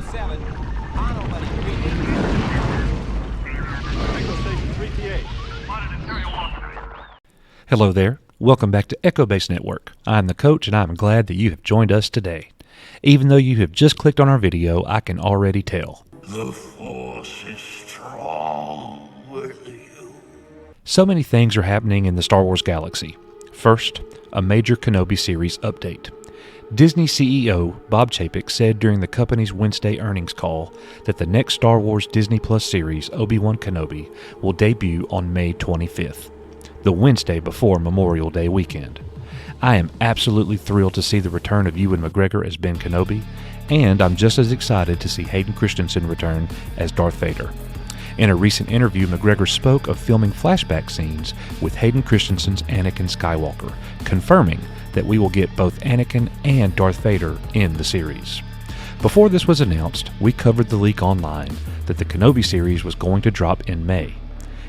7. Final, buddy. Reading. Echo Station 3TA. Hello there. Welcome back to Echo Base Network. I'm the coach, and I'm glad that you have joined us today. Even though you have just clicked on our video, I can already tell. The Force is strong with you. So many things are happening in the Star Wars galaxy. First, a major Kenobi series update. Disney CEO Bob Chapek said during the company's Wednesday earnings call that the next Star Wars Disney Plus series, Obi-Wan Kenobi, will debut on May 25th, the Wednesday before Memorial Day weekend. I am absolutely thrilled to see the return of Ewan McGregor as Ben Kenobi, and I'm just as excited to see Hayden Christensen return as Darth Vader. In a recent interview, McGregor spoke of filming flashback scenes with Hayden Christensen's Anakin Skywalker, confirming that we will get both Anakin and Darth Vader in the series. Before this was announced, we covered the leak online that the Kenobi series was going to drop in May.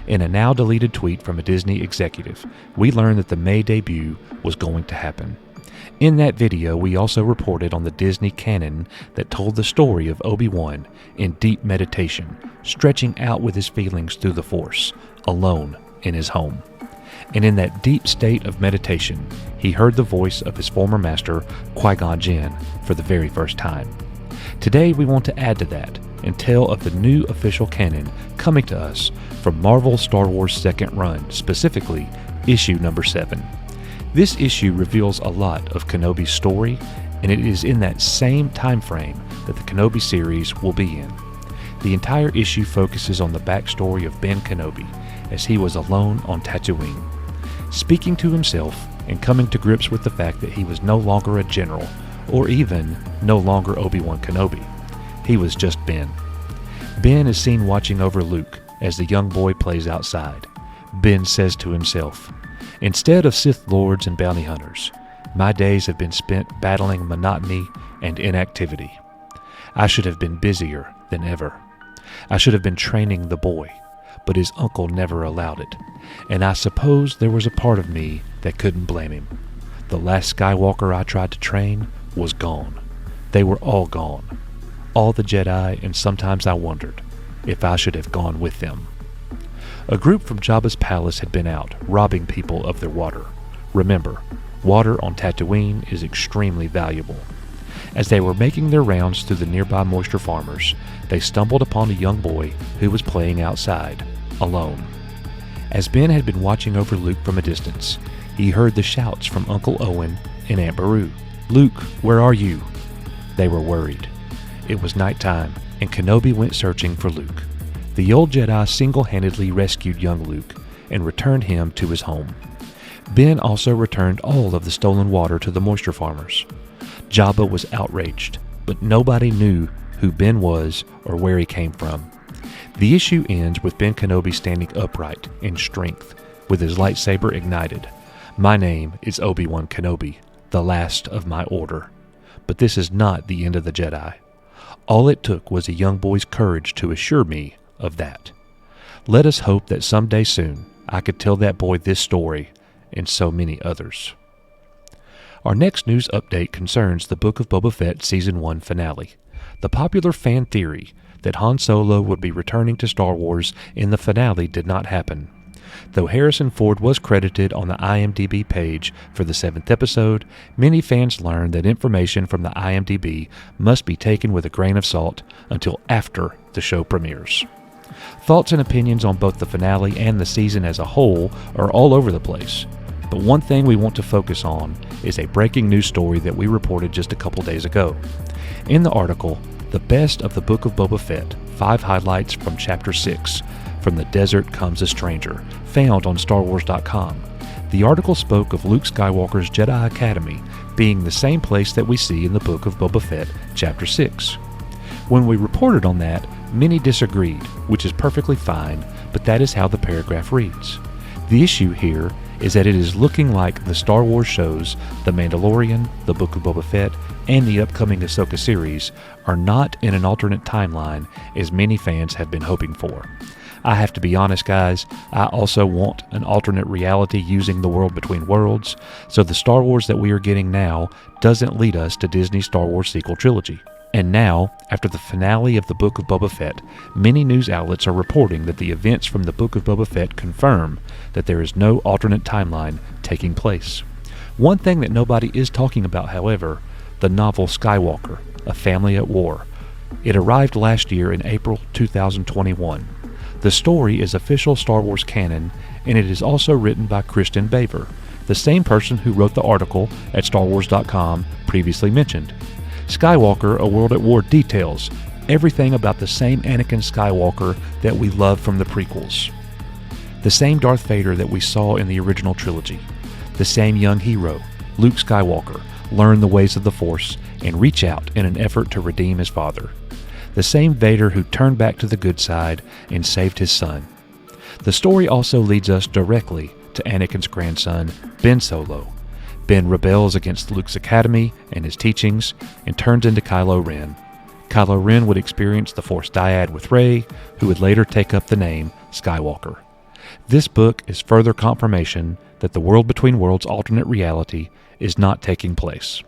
In a now-deleted tweet from a Disney executive, we learned that the May debut was going to happen. In that video, we also reported on the Disney canon that told the story of Obi-Wan in deep meditation, stretching out with his feelings through the Force, alone in his home. And in that deep state of meditation, he heard the voice of his former master, Qui-Gon Jinn, for the very first time. Today, we want to add to that and tell of the new official canon coming to us from Marvel's Star Wars second run, specifically issue number 7. This issue reveals a lot of Kenobi's story, and it is in that same time frame that the Kenobi series will be in. The entire issue focuses on the backstory of Ben Kenobi, as he was alone on Tatooine, speaking to himself and coming to grips with the fact that he was no longer a general, or even no longer Obi-Wan Kenobi. He was just Ben. Ben is seen watching over Luke as the young boy plays outside. Ben says to himself, "Instead of Sith Lords and bounty hunters, my days have been spent battling monotony and inactivity. I should have been busier than ever. I should have been training the boy, but his uncle never allowed it, and I suppose there was a part of me that couldn't blame him. The last Skywalker I tried to train was gone. They were all gone. All the Jedi, and sometimes I wondered if I should have gone with them." A group from Jabba's palace had been out, robbing people of their water. Remember, water on Tatooine is extremely valuable. As they were making their rounds through the nearby moisture farmers, they stumbled upon a young boy who was playing outside, alone. As Ben had been watching over Luke from a distance, he heard the shouts from Uncle Owen and Aunt Beru. "Luke, where are you?" They were worried. It was nighttime, and Kenobi went searching for Luke. The old Jedi single-handedly rescued young Luke and returned him to his home. Ben also returned all of the stolen water to the moisture farmers. Jabba was outraged, but nobody knew who Ben was or where he came from. The issue ends with Ben Kenobi standing upright in strength, with his lightsaber ignited. "My name is Obi-Wan Kenobi, the last of my order." But this is not the end of the Jedi. All it took was a young boy's courage to assure me of that. Let us hope that someday soon I could tell that boy this story and so many others. Our next news update concerns the Book of Boba Fett Season 1 finale. The popular fan theory that Han Solo would be returning to Star Wars in the finale did not happen. Though Harrison Ford was credited on the IMDb page for the 7th episode, many fans learned that information from the IMDb must be taken with a grain of salt until after the show premieres. Thoughts and opinions on both the finale and the season as a whole are all over the place. But one thing we want to focus on is a breaking news story that we reported just a couple days ago. In the article, The Best of the Book of Boba Fett, 5 highlights from Chapter 6, From the Desert Comes a Stranger, found on StarWars.com. The article spoke of Luke Skywalker's Jedi Academy being the same place that we see in the Book of Boba Fett, Chapter 6. When we reported on that, many disagreed, which is perfectly fine, but that is how the paragraph reads. The issue here is that it is looking like the Star Wars shows The Mandalorian, The Book of Boba Fett, and the upcoming Ahsoka series are not in an alternate timeline as many fans have been hoping for. I have to be honest, guys, I also want an alternate reality using the World Between Worlds, so the Star Wars that we are getting now doesn't lead us to Disney's Star Wars sequel trilogy. And now, after the finale of the Book of Boba Fett, many news outlets are reporting that the events from the Book of Boba Fett confirm that there is no alternate timeline taking place. One thing that nobody is talking about, however, the novel Skywalker, A Family at War. It arrived last year in April 2021. The story is official Star Wars canon, and it is also written by Kristen Baver, the same person who wrote the article at StarWars.com previously mentioned. Skywalker, A World at War details everything about the same Anakin Skywalker that we love from the prequels. The same Darth Vader that we saw in the original trilogy. The same young hero, Luke Skywalker, learn the ways of the Force and reach out in an effort to redeem his father. The same Vader who turned back to the good side and saved his son. The story also leads us directly to Anakin's grandson, Ben Solo. Ben rebels against Luke's academy and his teachings and turns into Kylo Ren. Kylo Ren would experience the Force dyad with Rey, who would later take up the name Skywalker. This book is further confirmation that the World Between Worlds alternate reality is not taking place.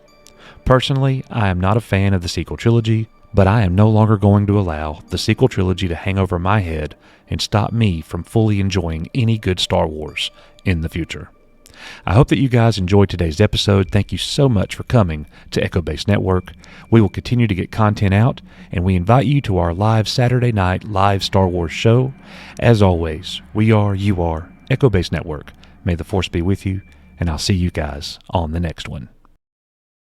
Personally, I am not a fan of the sequel trilogy, but I am no longer going to allow the sequel trilogy to hang over my head and stop me from fully enjoying any good Star Wars in the future. I hope that you guys enjoyed today's episode. Thank you so much for coming to Echo Base Network. We will continue to get content out, and we invite you to our live Saturday night live Star Wars show. As always, we are, you are, Echo Base Network. May the Force be with you, and I'll see you guys on the next one.